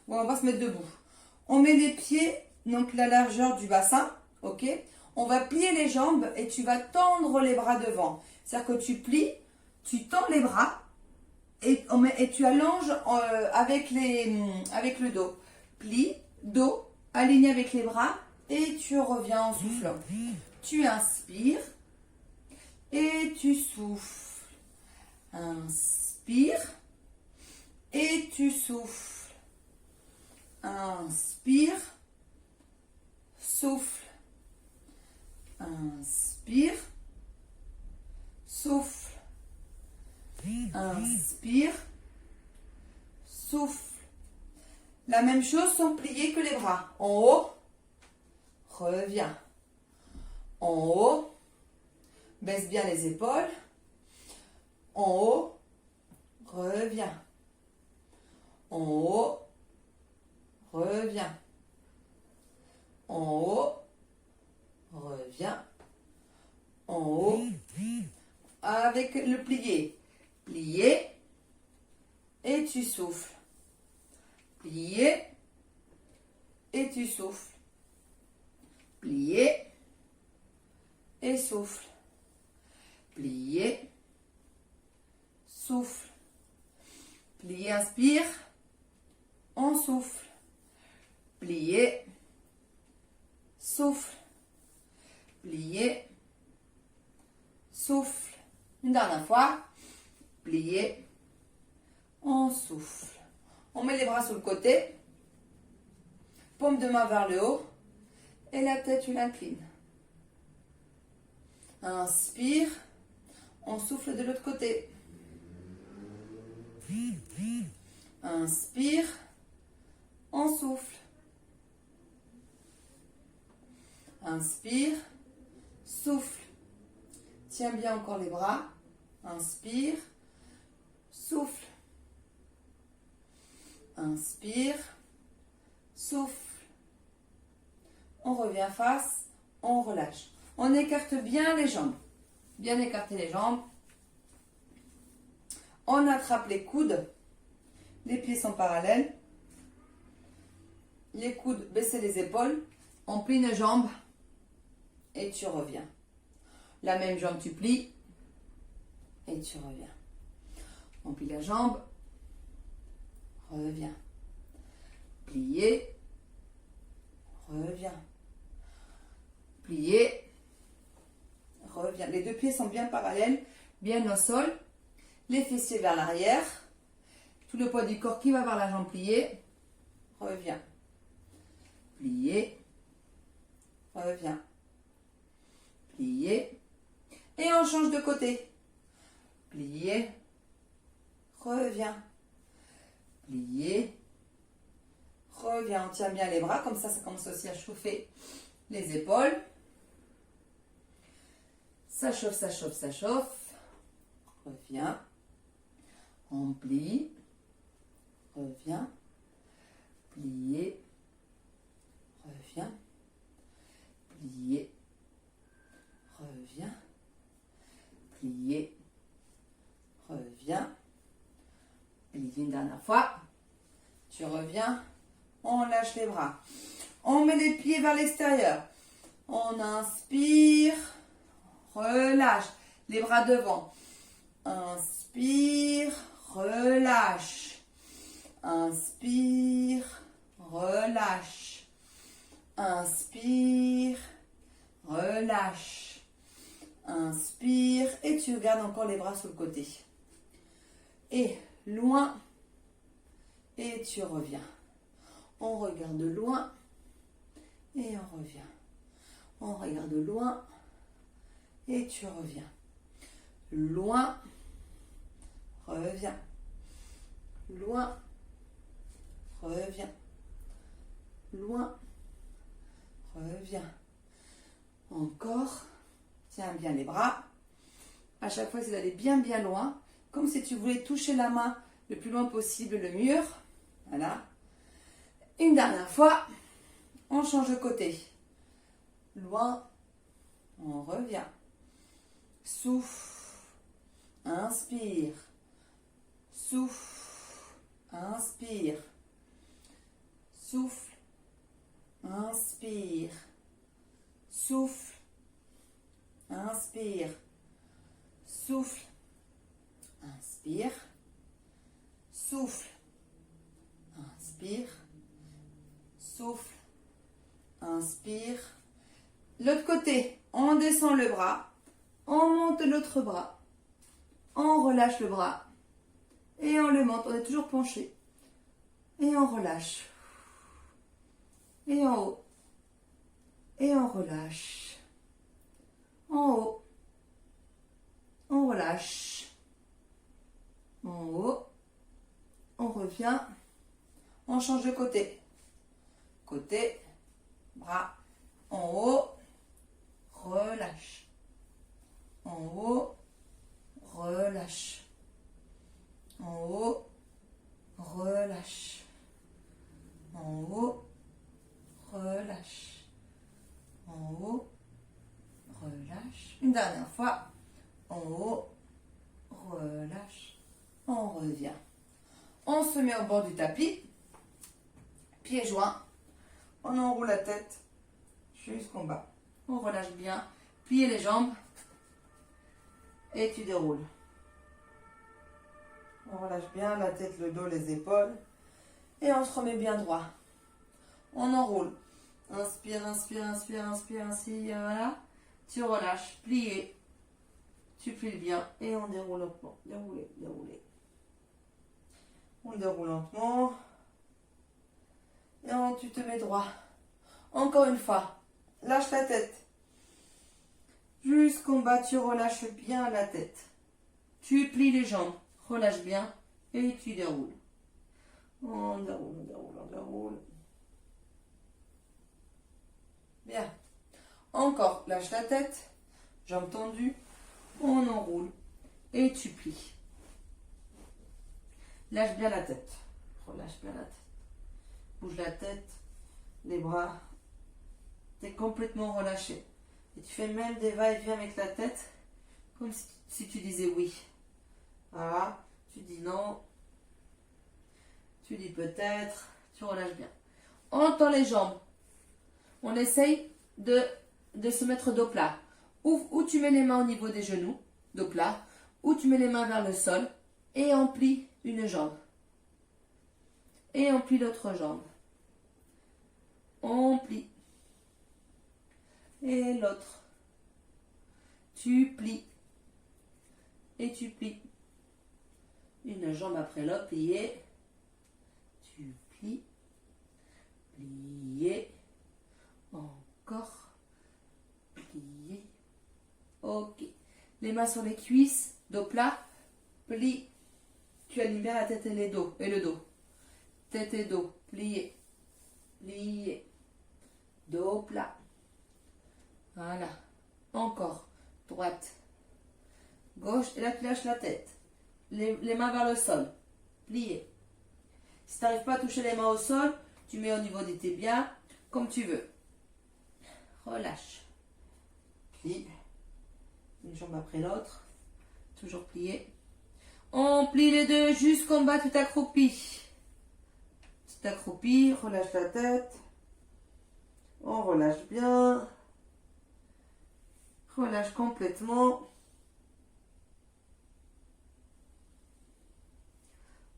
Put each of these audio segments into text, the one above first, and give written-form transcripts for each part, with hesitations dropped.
Ouais, on va se mettre debout. On met les pieds, donc la largeur du bassin, ok? On va plier les jambes et tu vas tendre les bras devant. C'est-à-dire que tu plies, tu tends les bras et tu allonges avec le dos. Plie, dos, aligné avec les bras et tu reviens en soufflant. Tu inspires et tu souffles. Inspire et tu souffles. Inspire, souffle. Inspire, souffle. Inspire, souffle. La même chose sans plier que les bras. En haut, reviens. En haut, baisse bien les épaules. En haut, reviens. En haut, reviens. En haut, reviens. En haut, avec le plié. Plié et tu souffles. Plié et tu souffles. Plié et souffle. Plié, souffle. Plié, inspire. On souffle. Plié, souffle. Plié, souffle. Une dernière fois. Plié, on souffle. On met les bras sur le côté. Paume de main vers le haut. Et la tête, tu l'inclines. Inspire. On souffle de l'autre côté. Inspire. On souffle. Inspire. Souffle. Tiens bien encore les bras. Inspire. Souffle. Inspire. Souffle. On revient face. On relâche. On écarte bien les jambes. Bien écarter les jambes. On attrape les coudes. Les pieds sont parallèles. Les coudes, baisser les épaules. On plie les jambes. Et tu reviens. La même jambe, tu plies. Et tu reviens. On plie la jambe. Reviens. Plier. Reviens. Plier. Reviens. Les deux pieds sont bien parallèles, bien au sol. Les fessiers vers l'arrière. Tout le poids du corps qui va vers la jambe pliée. Reviens. Plier. Reviens. Plier. Et on change de côté. Plier. Reviens. Plier. Reviens. On tient bien les bras. Comme ça commence aussi à chauffer les épaules. Ça chauffe, ça chauffe, ça chauffe. Reviens. On plie. Reviens. Plier. Reviens. Plier. Reviens. Plier. Reviens. Plier une dernière fois. Tu reviens. On lâche les bras. On met les pieds vers l'extérieur. On inspire. Relâche. Les bras devant. Inspire. Relâche. Inspire. Relâche. Inspire. Relâche. Inspire. Et tu gardes encore les bras sur le côté. Et loin. Et tu reviens. On regarde loin. Et on revient. On regarde loin. Et tu reviens. Loin. Reviens. Loin. Reviens. Loin. Reviens. Encore. Tiens bien les bras. À chaque fois, c'est d'aller bien bien loin. Comme si tu voulais toucher la main le plus loin possible le mur. Voilà. Une dernière fois. On change de côté. Loin. On revient. Souffle. Inspire. Souffle. Inspire. souffle, inspire, souffle, inspire, souffle, inspire, souffle, inspire, souffle, inspire. L'autre côté, on descend le bras, on monte l'autre bras, on relâche le bras et on le monte, on est toujours penché et on relâche et en haut et on relâche, en haut, on relâche, en haut, on revient, on change de côté, côté, bras, en haut, relâche, en haut, relâche, en haut, relâche, en haut, relâche, en haut, relâche. Une dernière fois, en haut, relâche, on revient. On se met au bord du tapis, pieds joints, on enroule la tête jusqu'en bas. On relâche bien, pliez les jambes et tu déroules. On relâche bien la tête, le dos, les épaules et on se remet bien droit. On enroule. Inspire, inspire, inspire, inspire, inspire, voilà. Tu relâches, pliez. Tu plies bien et on déroule lentement. Dérouler, dérouler. On déroule lentement. Et tu te mets droit. Encore une fois. Lâche la tête. Jusqu'en bas, tu relâches bien la tête. Tu plies les jambes. Relâche bien et tu déroules. On déroule, on déroule, on déroule. Bien. Encore, lâche la tête. Jambes tendues. On enroule et tu plies. Lâche bien la tête. Relâche bien la tête. Bouge la tête, les bras. Tu es complètement relâché. Et tu fais même des va-et-vient avec la tête, comme si tu disais oui. Voilà. Tu dis non. Tu dis peut-être. Tu relâches bien. On tend les jambes. On essaye de se mettre dos plat. Ou tu mets les mains au niveau des genoux, dos plat. Ou tu mets les mains vers le sol. Et on plie une jambe. Et on plie l'autre jambe. On plie. Et l'autre. Tu plies. Et tu plies. Une jambe après l'autre, pliée. Tu plies. Plié. Encore. Plié. Ok. Les mains sur les cuisses, dos plat. Plie. Tu alignes bien la tête et le dos. Tête et dos. Plié. Plié. Dos plat. Voilà. Encore. Droite. Gauche. Et là, tu lâches la tête. Les mains vers le sol. Plié. Si tu n'arrives pas à toucher les mains au sol, tu mets au niveau des tibias, comme tu veux. Relâche. Plie. Une jambe après l'autre. Toujours plié. On plie les deux jusqu'en bas, tu t'accroupis. Tu t'accroupis, relâche la tête. On relâche bien. Relâche complètement.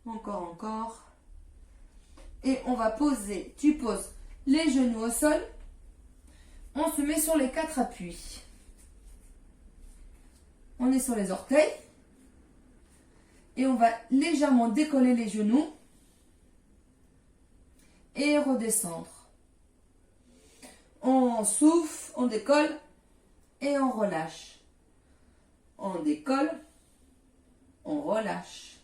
Encore. Et on va poser, tu poses les genoux au sol. On se met sur les 4 appuis. On est sur les orteils. Et on va légèrement décoller les genoux. Et redescendre. On souffle, on décolle. Et on relâche. On décolle. On relâche.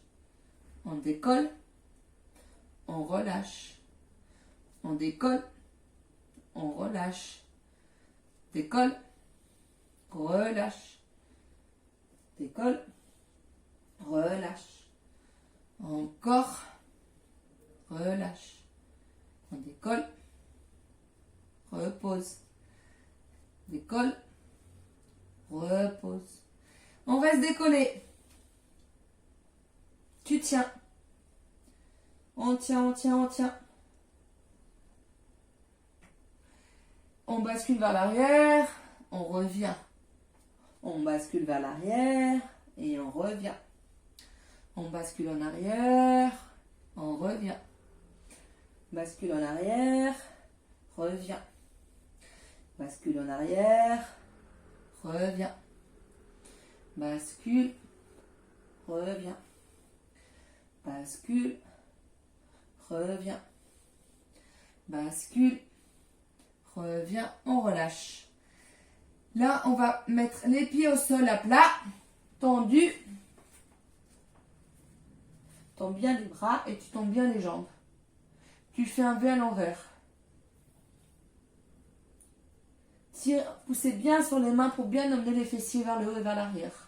On décolle. On relâche. On décolle. On relâche. Décolle. Relâche. Décolle. Relâche. Encore. Relâche. On décolle. Repose. Décolle. Repose. On va se décoller. Tu tiens. On tient. On bascule vers l'arrière, on revient. On bascule vers l'arrière et on revient. On bascule en arrière, on revient. Bascule en arrière, revient. Bascule en arrière, revient. Bascule, revient. Bascule, revient. Bascule, revient, on relâche. Là, on va mettre les pieds au sol à plat, tendus. Tends bien les bras et tu tends bien les jambes. Tu fais un V à l'envers. Poussez bien sur les mains pour bien emmener les fessiers vers le haut et vers l'arrière.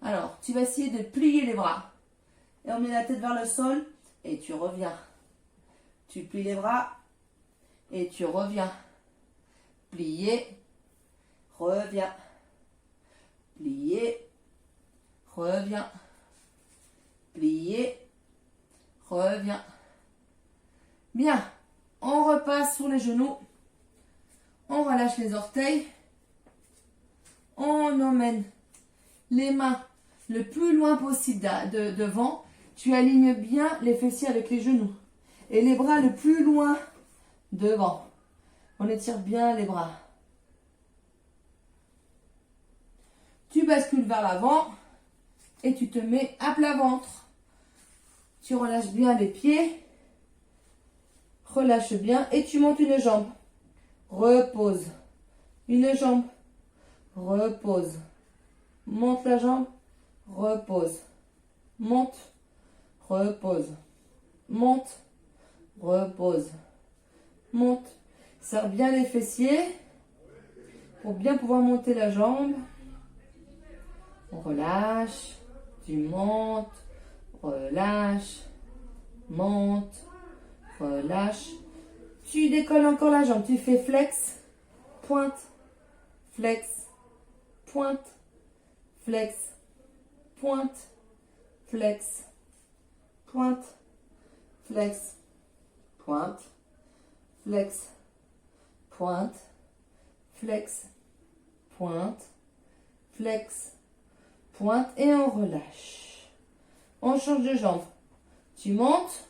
Alors, tu vas essayer de plier les bras. Et on met la tête vers le sol et tu reviens. Tu plies les bras et tu reviens. Plier, reviens. Plier, reviens. Plier, reviens. Bien. On repasse sur les genoux. On relâche les orteils. On emmène les mains le plus loin possible devant. Tu alignes bien les fessiers avec les genoux. Et les bras le plus loin devant. On étire bien les bras. Tu bascules vers l'avant et tu te mets à plat ventre. Tu relâches bien les pieds. Relâche bien et tu montes une jambe. Repose. Une jambe. Repose. Monte la jambe. Repose. Monte. Repose. Monte. Repose. Monte. Serre bien les fessiers pour bien pouvoir monter la jambe. On relâche. Tu montes. Relâche. Monte. Relâche. Tu décolles encore la jambe. Tu fais flex. Pointe. Flex. Pointe. Flex. Pointe. Flex. Pointe. Flex. Pointe. Flex. Pointe. Flex. Pointe. Flex. Pointe. Et on relâche. On change de jambe. Tu montes.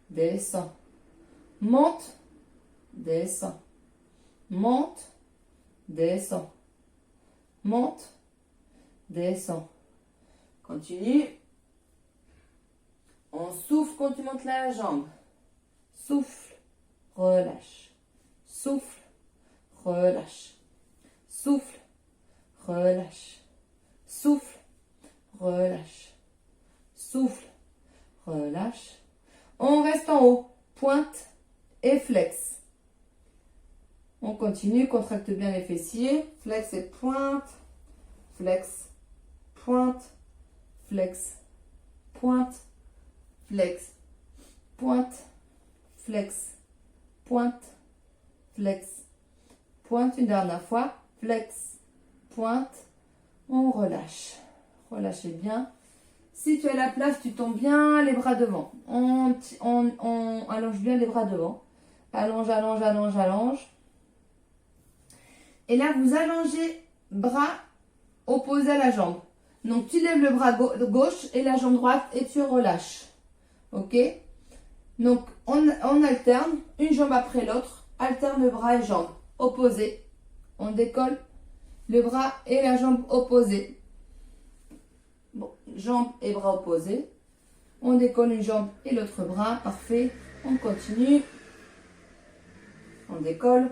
Descends. Monte. Descends. Monte. Descends. Monte. Descends. Continue. On souffle quand tu montes la jambe. Souffle. Relâche. Souffle. Relâche. Souffle. Relâche. Souffle. Relâche. Souffle. Relâche. On reste en haut. Pointe et flex. On continue. Contracte bien les fessiers. Flex et pointe. Flex. Pointe. Flex. Pointe. Flex. Pointe. Flex. Pointe. Flex. Pointe une dernière fois. Flex. Pointe. On relâche. Relâchez bien. Si tu as la place, tu tombes bien les bras devant. On allonge bien les bras devant. Allonge, allonge, allonge, allonge. Et là, vous allongez bras opposés à la jambe. Donc, tu lèves le bras gauche et la jambe droite et tu relâches. Ok? Donc, on alterne, une jambe après l'autre. Alterne bras et jambes opposés. On décolle le bras et la jambe opposée. Bon, jambes et bras opposés. On décolle une jambe et l'autre bras. Parfait. On continue. On décolle.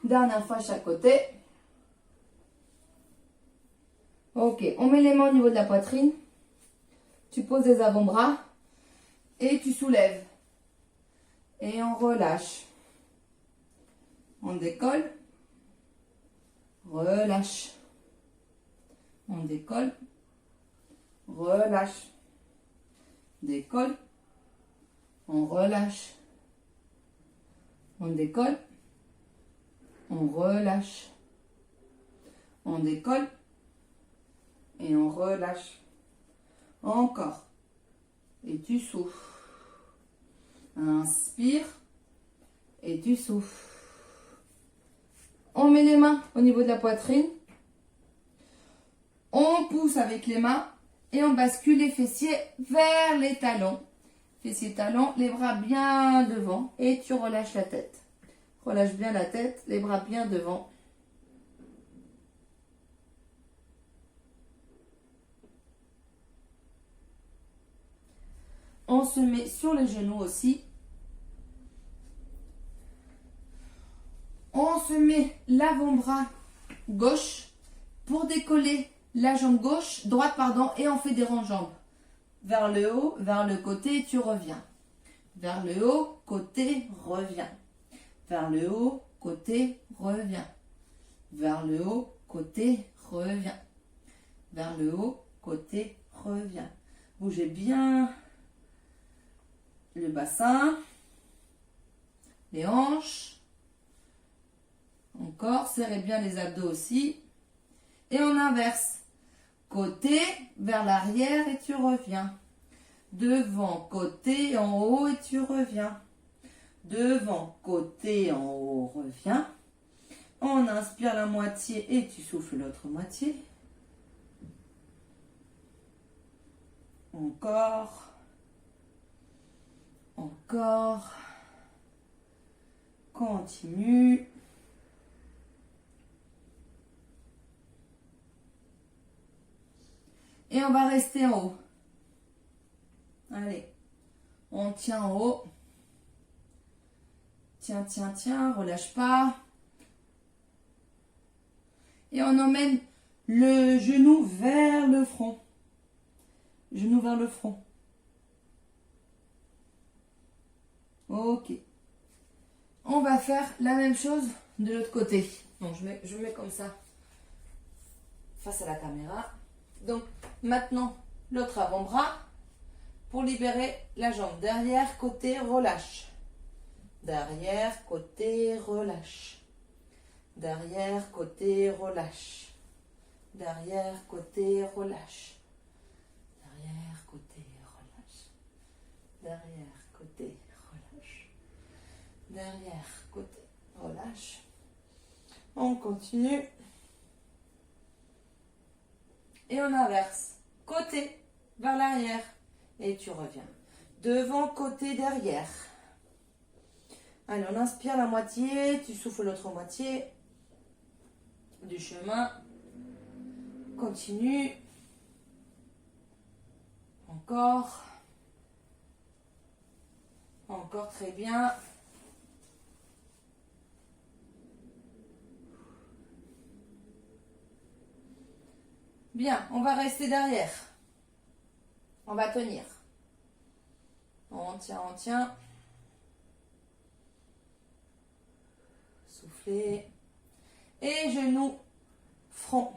Dernière fois chaque côté. Ok, on met les mains au niveau de la poitrine. Tu poses les avant-bras et tu soulèves. Et on relâche. On décolle. Relâche. On décolle. Relâche. Décolle. On relâche. On décolle. On relâche. On décolle. Et on relâche. Encore. Et tu souffles. Inspire. Et tu souffles. On met les mains au niveau de la poitrine. On pousse avec les mains. Et on bascule les fessiers vers les talons. Fessiers, talons, les bras bien devant. Et tu relâches la tête. Relâche bien la tête, les bras bien devant. On se met sur les genoux aussi. On se met l'avant-bras gauche pour décoller la jambe gauche, droite pardon, et on fait des ronds de jambes. Vers le haut, vers le côté, tu reviens. Vers le haut, côté, reviens. Vers le haut, côté, reviens. Vers le haut, côté, reviens. Vers le haut, côté, reviens. Bougez bien le bassin, les hanches. Encore, serrez bien les abdos aussi. Et on inverse. Côté, vers l'arrière et tu reviens. Devant, côté, en haut et tu reviens. Devant, côté, en haut, reviens. On inspire la moitié et tu souffles l'autre moitié. Encore. Encore. Continue. Et on va rester en haut. Allez. On tient en haut. Tiens, tiens, tiens. Relâche pas. Et on emmène le genou vers le front. Genou vers le front. Ok. On va faire la même chose de l'autre côté. Donc je mets comme ça face à la caméra. Donc maintenant l'autre avant-bras pour libérer la jambe. Derrière, côté, relâche. Derrière, côté, relâche. Derrière, côté, relâche. Derrière, côté, relâche. Derrière, côté, relâche. Derrière, côté, relâche. Derrière, côté, relâche. On continue. Et on inverse. Côté, vers l'arrière. Et tu reviens. Devant, côté, derrière. Allez, on inspire la moitié. Tu souffles l'autre moitié du chemin. Continue. Encore. Encore, très bien. Bien, on va rester derrière. On va tenir. On tient, on tient. Soufflez. Et genoux, front.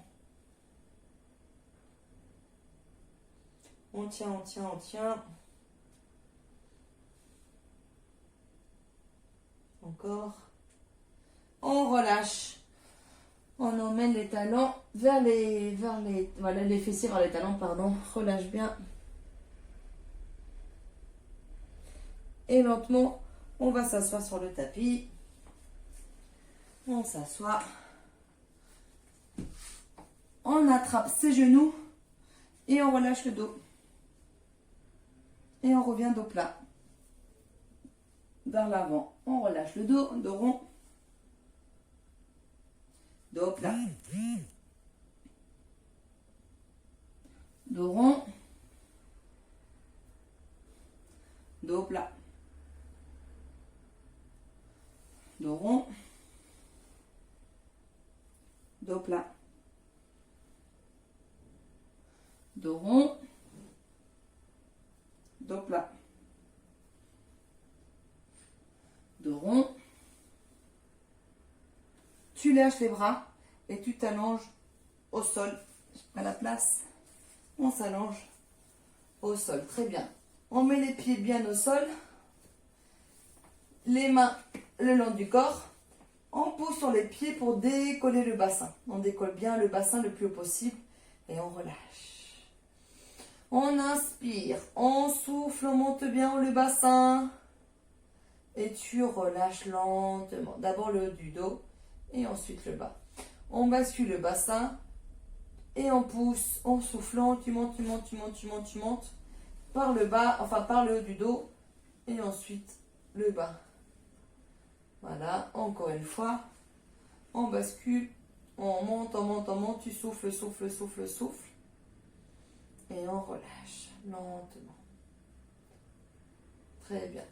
On tient, on tient, on tient. Encore. On relâche. On emmène les talons vers voilà, les fessiers vers les talons, pardon. Relâche bien. Et lentement, on va s'asseoir sur le tapis. On s'assoit. On attrape ses genoux et on relâche le dos. Et on revient dos plat. Vers l'avant. On relâche le dos, dos rond. Dos plat. Dos rond. Dos plat. Dos rond. Dos plat. Dos rond. Dos plat. Dos rond. Tu lâches les bras et tu t'allonges au sol. À la place, on s'allonge au sol. Très bien. On met les pieds bien au sol. Les mains le long du corps. On pousse sur les pieds pour décoller le bassin. On décolle bien le bassin le plus haut possible. Et on relâche. On inspire, on souffle, on monte bien le bassin. Et tu relâches lentement. D'abord le haut du dos et ensuite le bas. On bascule le bassin et on pousse en soufflant. Tu montes, tu montes, tu montes, tu montes, tu montes. Par le bas, enfin par le haut du dos et ensuite le bas. Voilà, encore une fois. On bascule, on monte, on monte, on monte. Tu souffles, souffles, souffles, souffles. Et on relâche lentement. Très bien.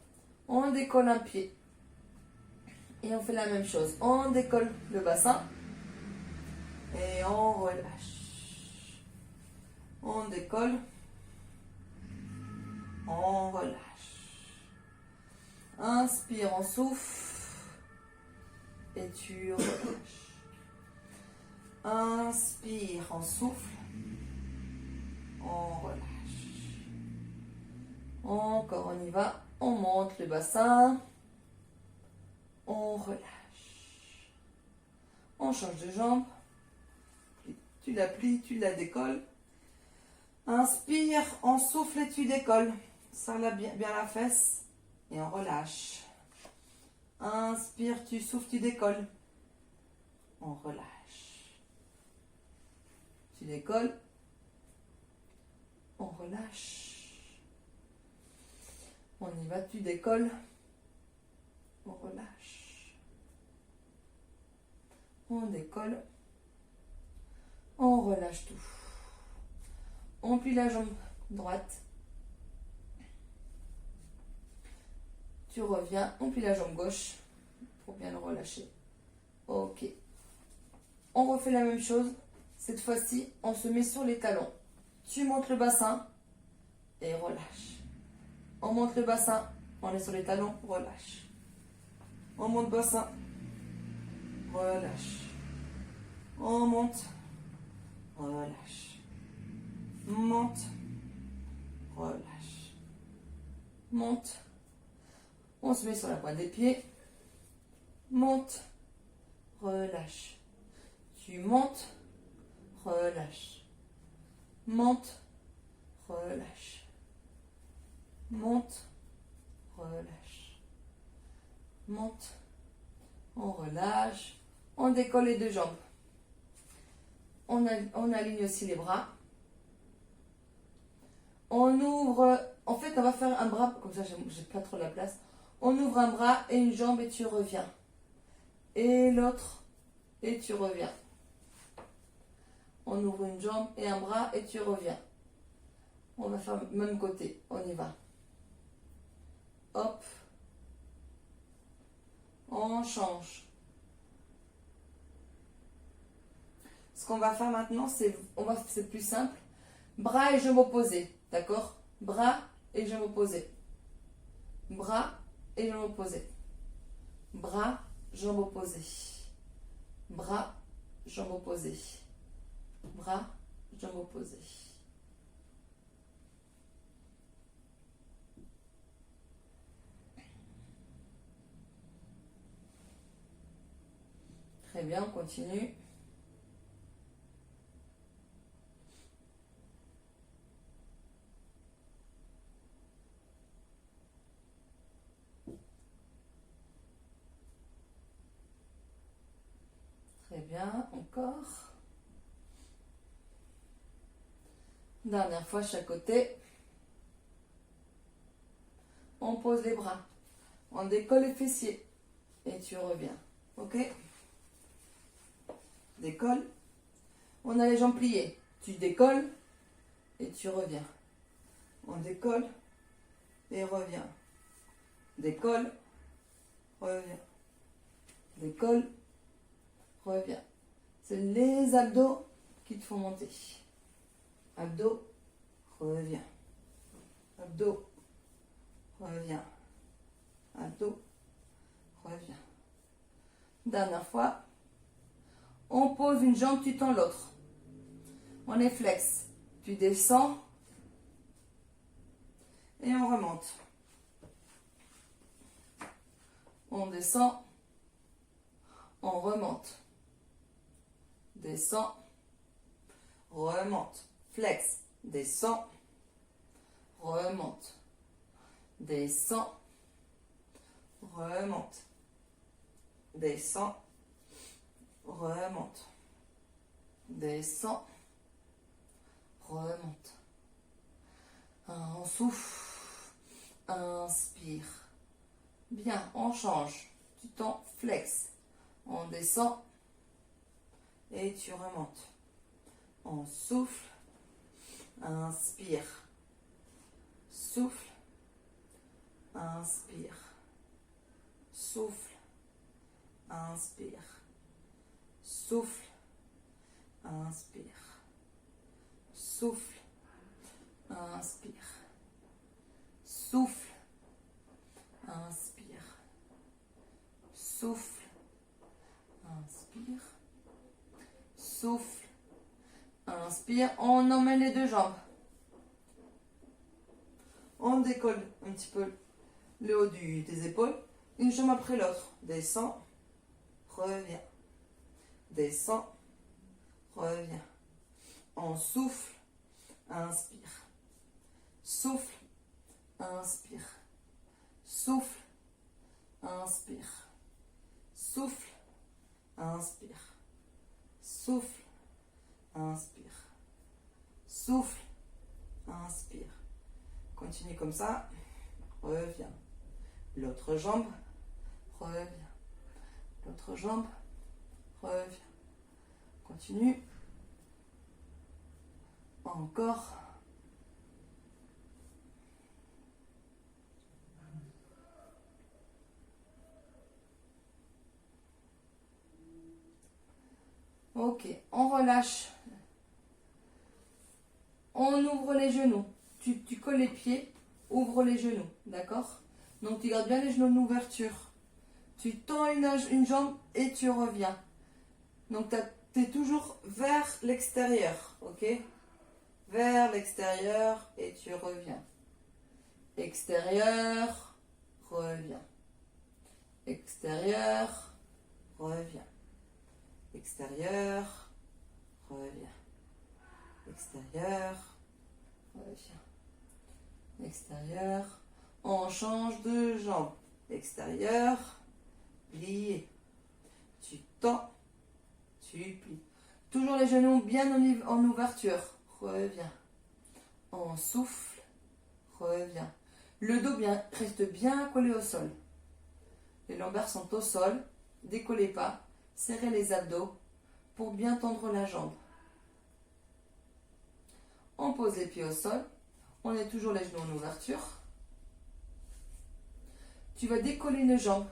On décolle un pied. Et on fait la même chose. On décolle le bassin. Et on relâche. On décolle. On relâche. Inspire, on souffle. Et tu relâches. Inspire, on souffle. On relâche. Encore, on y va. On monte le bassin. On relâche. On change de jambe. Tu la plies, tu la décolles. Inspire, on souffle et tu décolles. Serre bien la fesse et on relâche. Inspire, tu souffles, tu décolles. On relâche. Tu décolles. On relâche. On y va, tu décolles. On relâche. On décolle. On relâche tout. On plie la jambe droite. Tu reviens, on plie la jambe gauche pour bien le relâcher. Ok. On refait la même chose. Cette fois-ci, on se met sur les talons. Tu montes le bassin et relâche. On monte le bassin, on est sur les talons, relâche. On monte le bassin, relâche. On monte, relâche. Monte, relâche. Monte. On se met sur la pointe des pieds. Monte, relâche. Tu montes, relâche. Monte, relâche. Monte, relâche. Monte, on relâche. On décolle les deux jambes. On aligne aussi les bras. On ouvre, en fait on va faire un bras, comme ça j'ai pas trop la place. On ouvre un bras et une jambe et tu reviens. Et l'autre et tu reviens. On ouvre une jambe et un bras et tu reviens. On va faire le même côté, on y va. Hop. On change. Ce qu'on va faire maintenant, c'est plus simple. Bras et jambes opposées, d'accord? Bras et jambes opposées. Bras et jambes opposées. Bras, jambes opposées. Bras, jambes opposées. Bras, jambes opposées. Très bien, on continue. Très bien, encore. Dernière fois, chaque côté. On pose les bras. On décolle les fessiers. Et tu reviens. Ok? Décolle. On a les jambes pliées. Tu décolles et tu reviens. On décolle et revient. Décolle, revient. Décolle, revient. C'est les abdos qui te font monter. Abdos, revient. Abdos, revient. Abdos, revient. Dernière fois. On pose une jambe, tu tends l'autre. On est flex. Tu descends. Et on remonte. On descend. On remonte. Descend. remonte, flex, descend, remonte, descend, remonte, descend, remonte, descend, remonte. On souffle, inspire. Bien, on change. Tu t'en flex. On descend et tu remontes. On souffle, inspire. Souffle, inspire. Souffle, inspire. Souffle, inspire. Souffle, inspire. Souffle, inspire. Souffle, inspire. Souffle, inspire. On emmène les deux jambes. On décolle un petit peu le haut des épaules. Une jambe après l'autre. Descend, revient. Descend, revient. On souffle, inspire. Souffle, inspire. Souffle, inspire. Souffle, inspire. Souffle, inspire. Souffle, inspire. Continue comme ça. Reviens. L'autre jambe, revient. L'autre jambe, revient. Continue. Encore. Ok, on relâche. On ouvre les genoux. Tu colles les pieds, ouvre les genoux, d'accord? Donc tu gardes bien les genoux en ouverture. Tu tends une jambe et tu reviens. Donc tu es toujours vers l'extérieur, ok? Vers l'extérieur et tu reviens. Extérieur, reviens. Extérieur, reviens. Extérieur, reviens. Extérieur, reviens. Extérieur, on change de jambe. Extérieur, plié. Tu tends, tu plies. Toujours les genoux bien en ouverture. Reviens. On souffle, reviens. Le dos reste bien collé au sol. Les lombaires sont au sol. Décollez pas. Serrez les abdos pour bien tendre la jambe. On pose les pieds au sol. On est toujours les genoux en ouverture. Tu vas décoller une jambe.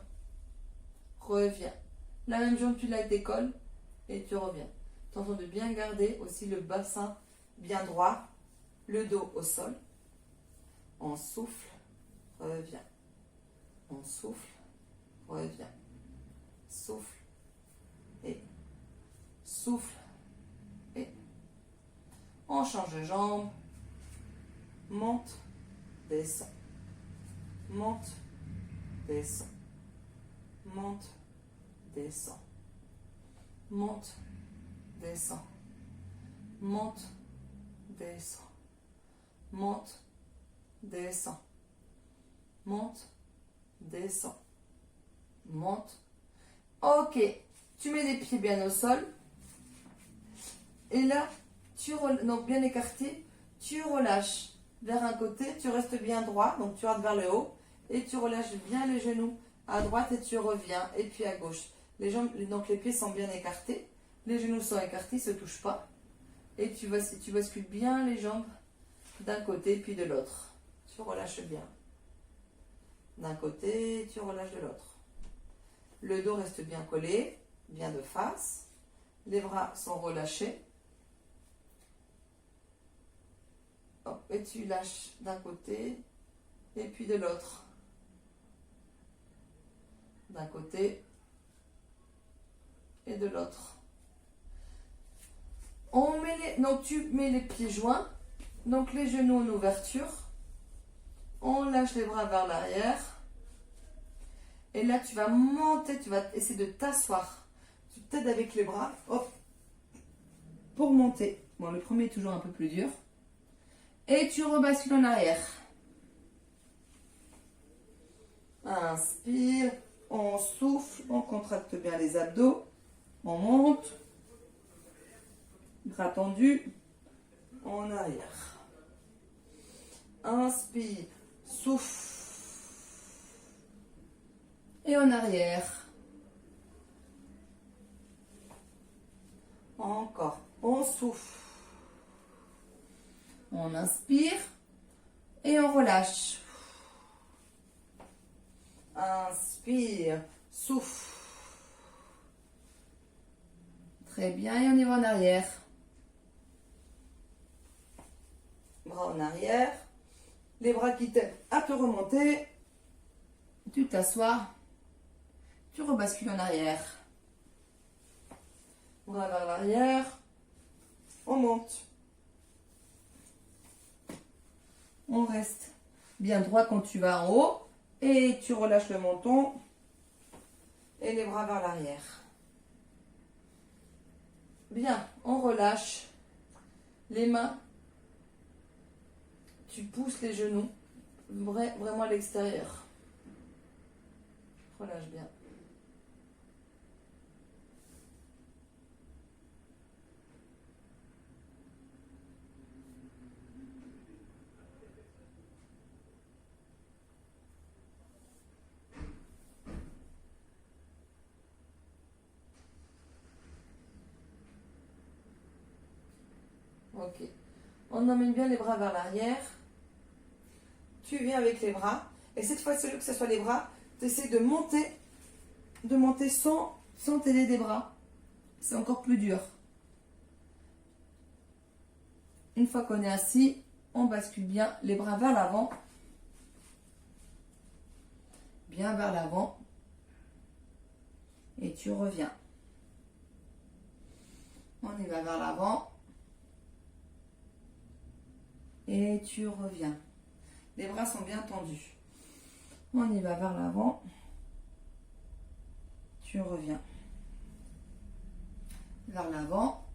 Reviens. La même jambe, tu la décolles et tu reviens. Attention de bien garder aussi le bassin bien droit. Le dos au sol. On souffle. Reviens. On souffle. Reviens. Souffle. Et souffle. Et on change de jambe. Monte, descend. Monte, descend. Monte, descend. Monte, descend. Monte, descend. Monte, descend. Monte, descend. Monte. Ok. Tu mets les pieds bien au sol. Et là, donc bien écarté, tu relâches vers un côté, tu restes bien droit, donc tu regardes vers le haut, et tu relâches bien les genoux à droite et tu reviens, et puis à gauche. Les jambes, donc les pieds sont bien écartés, les genoux sont écartés, ils ne se touchent pas, et tu bascules bien les jambes d'un côté puis de l'autre. Tu relâches bien. D'un côté, tu relâches de l'autre. Le dos reste bien collé, bien de face. Les bras sont relâchés. Hop, et tu lâches d'un côté et puis de l'autre. D'un côté et de l'autre. Donc tu mets les pieds joints, donc les genoux en ouverture. On lâche les bras vers l'arrière. Et là, tu vas monter, tu vas essayer de t'asseoir. Tu t'aides avec les bras, hop, pour monter. Bon, le premier est toujours un peu plus dur. Et tu rebascules en arrière. Inspire, on souffle, on contracte bien les abdos. On monte. Bras tendus. En arrière. Inspire, souffle. Et en arrière. Encore. On souffle. On inspire. Et on relâche. Inspire. Souffle. Très bien. Et on y va en arrière. Bras en arrière. Les bras qui t'aident à te remonter. Tu t'assois. Tu rebascules en arrière. Bras vers l'arrière. On monte. On reste bien droit quand tu vas en haut. Et tu relâches le menton. Et les bras vers l'arrière. Bien, on relâche. Les mains. Tu pousses les genoux. Vraiment à l'extérieur. Relâche bien. Ok. On emmène bien les bras vers l'arrière. Tu viens avec les bras. Et cette fois-ci, au lieu que ce soit les bras, tu essaies de monter sans t'aider des bras. C'est encore plus dur. Une fois qu'on est assis, on bascule bien les bras vers l'avant. Bien vers l'avant. Et tu reviens. On y va vers l'avant. Et tu reviens. Les bras sont bien tendus. On y va vers l'avant. Tu reviens. Vers l'avant.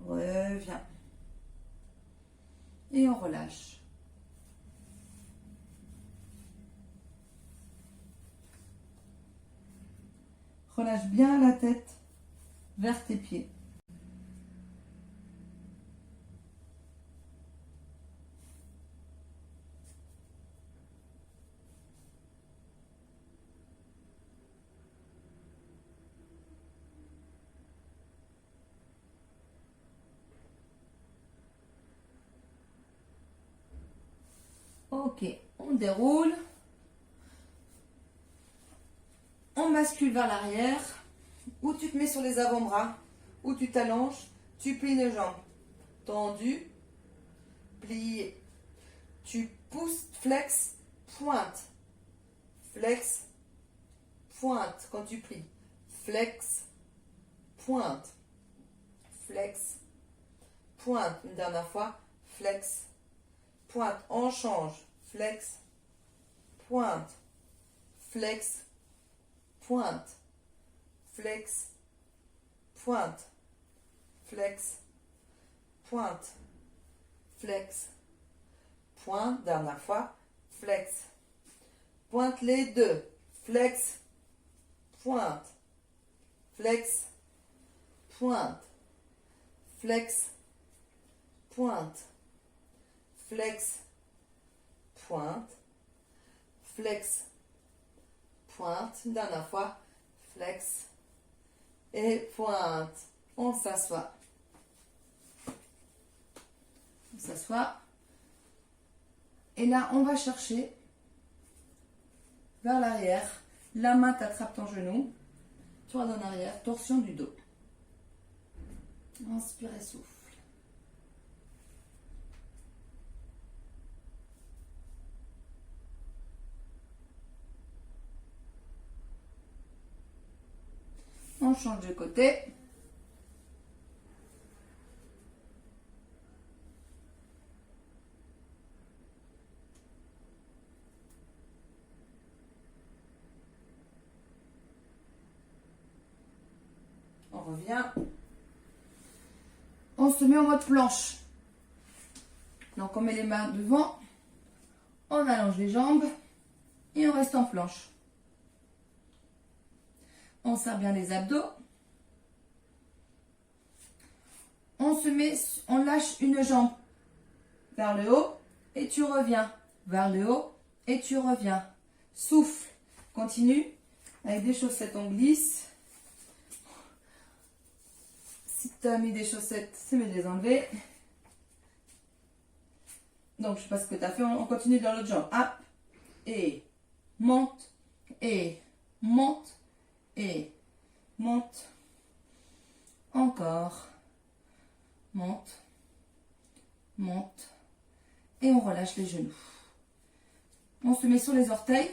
Reviens. Et on relâche. Relâche bien la tête vers tes pieds. Ok, on déroule. On bascule vers l'arrière. Ou tu te mets sur les avant-bras. Ou tu t'allonges. Tu plies les jambes. Tendu. Plié. Tu pousses, flex, pointe. Flex, pointe quand tu plies. Flex, pointe. Flex, pointe. Une dernière fois. Flex, pointe. On change. Flex, pointe. Flex, pointe. Flex, pointe. Flex, pointe. Flex, pointe. Dernière fois. Flex. Pointe les deux. Flex, pointe. Flex, pointe. Flex, pointe. Flex, pointe. Flex, pointe. Une dernière fois. Flex et pointe. On s'assoit. On s'assoit. Et là, on va chercher vers l'arrière. La main t'attrape ton genou. Tu regardes en arrière. Torsion du dos. Inspire et souffle. On change de côté. On revient. on se met en mode planche. Donc, on met les mains devant, on allonge les jambes et on reste en planche. On serre bien les abdos. On lâche une jambe vers le haut et tu reviens. Vers le haut et tu reviens. Souffle. Continue. Avec des chaussettes, on glisse. Si tu as mis des chaussettes, c'est mieux de les enlever. Donc, je ne sais pas ce que tu as fait. On continue dans l'autre jambe. Up. Et monte. Et monte. Et monte. Encore. Monte. Monte. Et on relâche les genoux. On se met sur les orteils.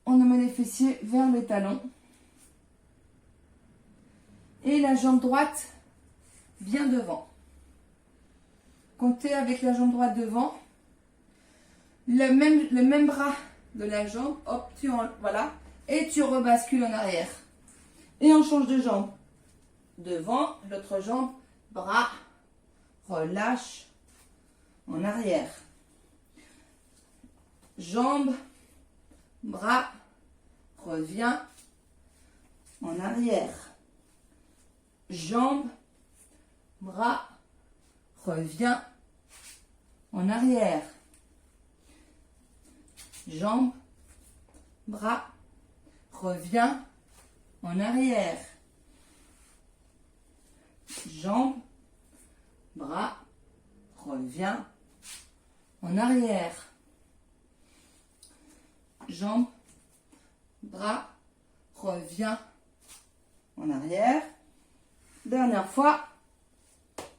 On emmène les fessiers vers les talons. Et la jambe droite vient devant. Comptez avec la jambe droite devant. Le même bras de la jambe. Hop, voilà. Et tu rebascules en arrière. Et on change de jambe. Devant, l'autre jambe, bras, relâche, en arrière. Jambe, bras, reviens, en arrière. Jambe, bras, reviens, en arrière. Jambe, bras, reviens, en arrière. Jambes, bras, reviens, en arrière. Jambes, bras, reviens, en arrière. Dernière fois.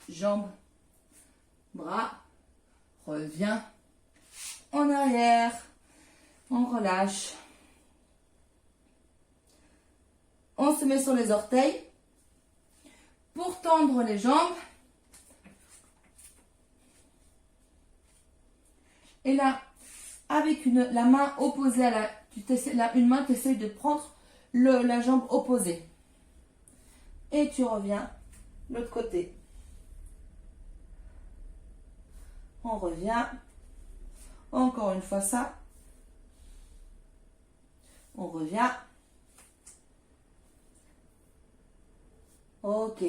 Jambes, bras, reviens, en arrière. On relâche. On se met sur les orteils. Pour tendre les jambes. Et là, avec la main opposée à une main, tu essayes de prendre la jambe opposée. Et tu reviens de l'autre côté. On revient. Encore une fois ça. On revient. Ok.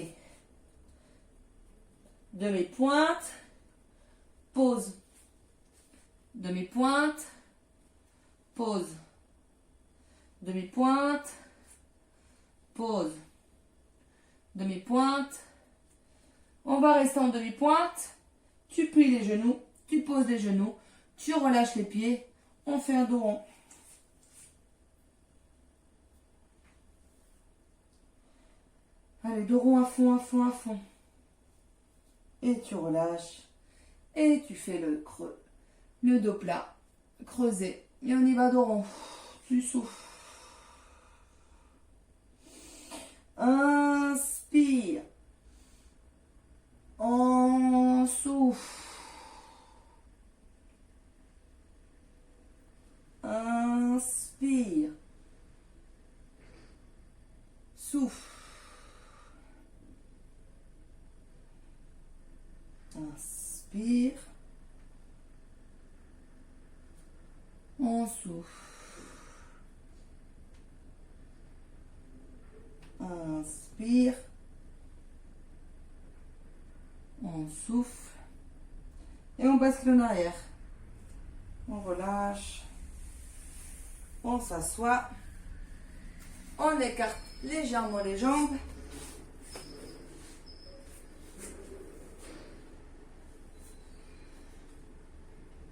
Demi-pointe. Pause. Demi-pointe. Pause. Demi-pointe. Pause. Demi-pointe. On va rester en demi-pointe. Tu plies les genoux. Tu poses les genoux. Tu relâches les pieds. On fait un dos rond. Allez, dos rond à fond, à fond, à fond. Et tu relâches. Et tu fais le creux. Le dos plat. Creusé. Et on y va dos rond. Tu souffles. Inspire. On souffle. Inspire. Souffle. Inspire. On souffle. Inspire. On souffle. Et on bascule en arrière. On relâche. On s'assoit. On écarte légèrement les jambes.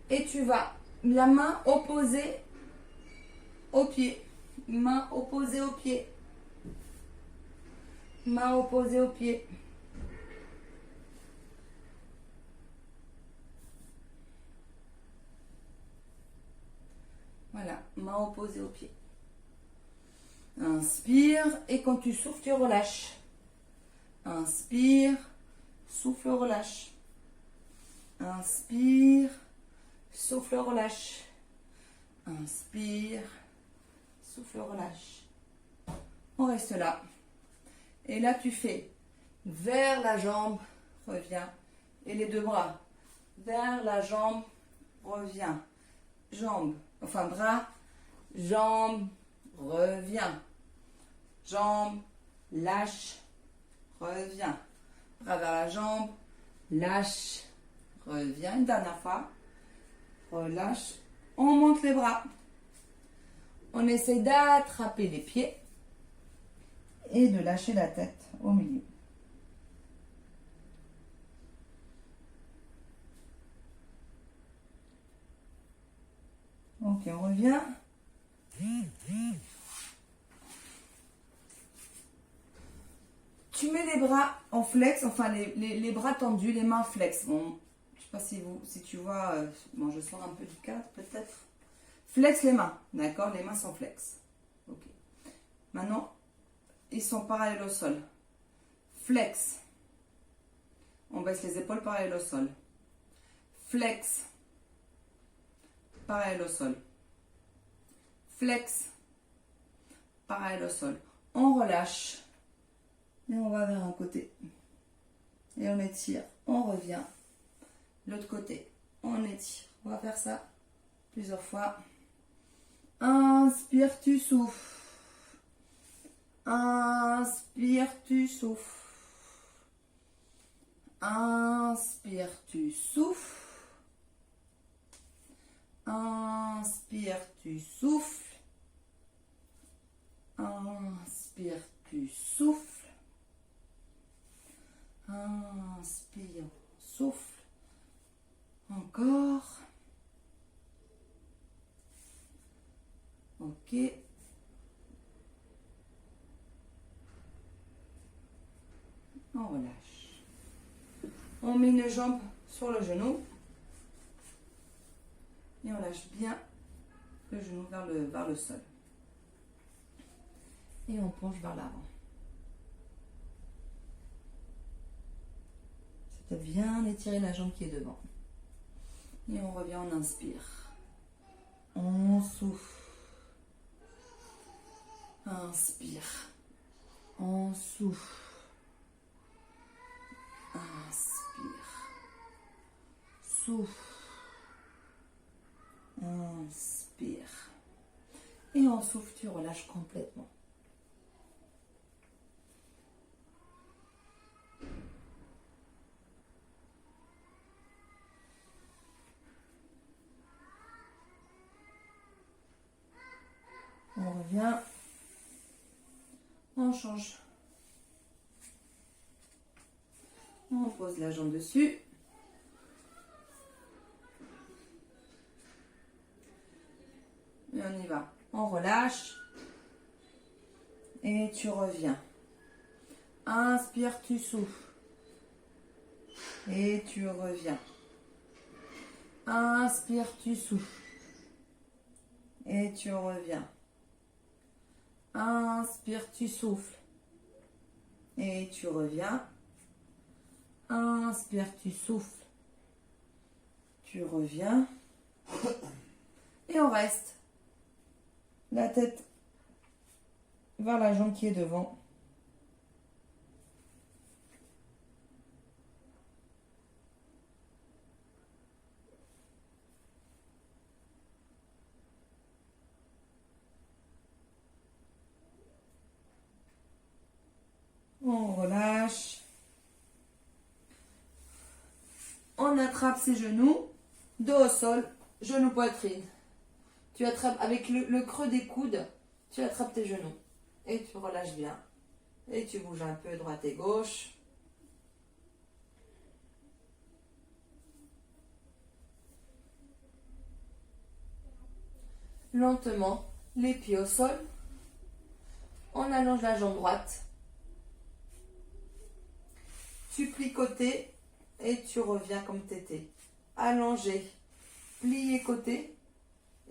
Et tu vas la main opposée au pied. Main opposée au pied. Main opposée au pied. Voilà, main opposée au pied. Inspire et quand tu souffles, tu relâches. Inspire, souffle, relâche. Inspire, souffle, relâche. Inspire, souffle, relâche. On reste là. Et là, tu fais vers la jambe, reviens. Et les deux bras, vers la jambe, reviens. Jambe, enfin bras, jambe, reviens. Jambe, lâche, reviens. Bras vers la jambe, lâche, reviens. Une dernière fois, relâche. On monte les bras. On essaie d'attraper les pieds et de lâcher la tête au milieu. Ok, on revient. Tu mets les bras en flex, enfin les bras tendus, les mains flex. Bon, je sais pas si tu vois, bon, je sors un peu du cadre peut-être. Flex les mains, d'accord? Les mains sont flex. Ok. Maintenant, ils sont parallèles au sol. Flex. On baisse les épaules parallèles au sol. Flex. Parallèle au sol. Flex. Parallèle au sol. On relâche. Et on va vers un côté. Et on étire. On revient. L'autre côté. On étire. On va faire ça plusieurs fois. Inspire, tu souffles. Inspire, tu souffles. Inspire, tu souffles. Inspire, tu souffles. Inspire, tu souffles. Inspire, souffle. Encore. Ok. On relâche. On met une jambe sur le genou. Et on lâche bien le genou vers le sol. Et on penche vers l'avant. C'est bien étirer la jambe qui est devant. Et on revient, on inspire. On souffle. Inspire. On souffle. Inspire. Souffle. Inspire. Et on souffle, tu relâches complètement. On revient. On change. On pose la jambe dessus. Et on y va. On relâche. Et tu reviens. Inspire, tu souffles. Et tu reviens. Inspire, tu souffles. Et tu reviens. Inspire, tu souffles. Et tu reviens. Inspire, tu souffles. Tu reviens. Et on reste. La tête vers la jambe qui est devant. On relâche. On attrape ses genoux. Dos au sol. Genou poitrine. Tu attrapes avec le creux des coudes. Tu attrapes tes genoux. Et tu relâches bien. Et tu bouges un peu droite et gauche. Lentement, les pieds au sol. On allonge la jambe droite. Tu plies côté et tu reviens comme tu étais. Allongé, plié côté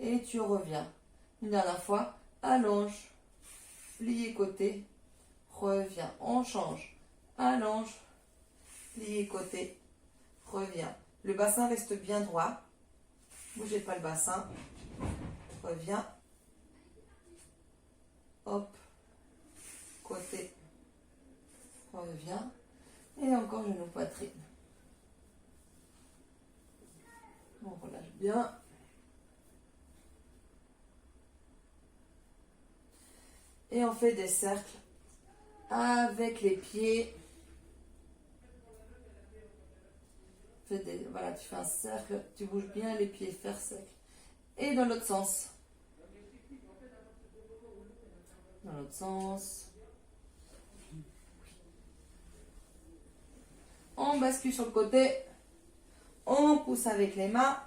et tu reviens. Une dernière fois, allonge, plié côté, reviens. On change. Allonge, plié côté, reviens. Le bassin reste bien droit. Bougez pas le bassin. Reviens. Hop. Côté. Reviens. Et encore genou poitrine. On relâche bien. Et on fait des cercles avec les pieds. Voilà, tu fais un cercle, tu bouges bien les pieds, faire cercle. Et dans l'autre sens. Dans l'autre sens. On bascule sur le côté. On pousse avec les mains.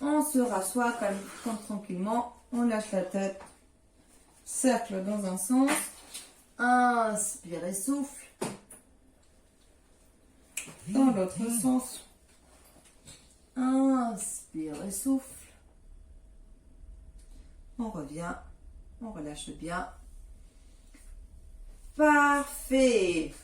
On se rassoit comme tranquillement. On lâche la tête. Cercle dans un sens. Inspire et souffle. Dans l'autre sens. Inspire et souffle. On revient. On relâche bien. Parfait.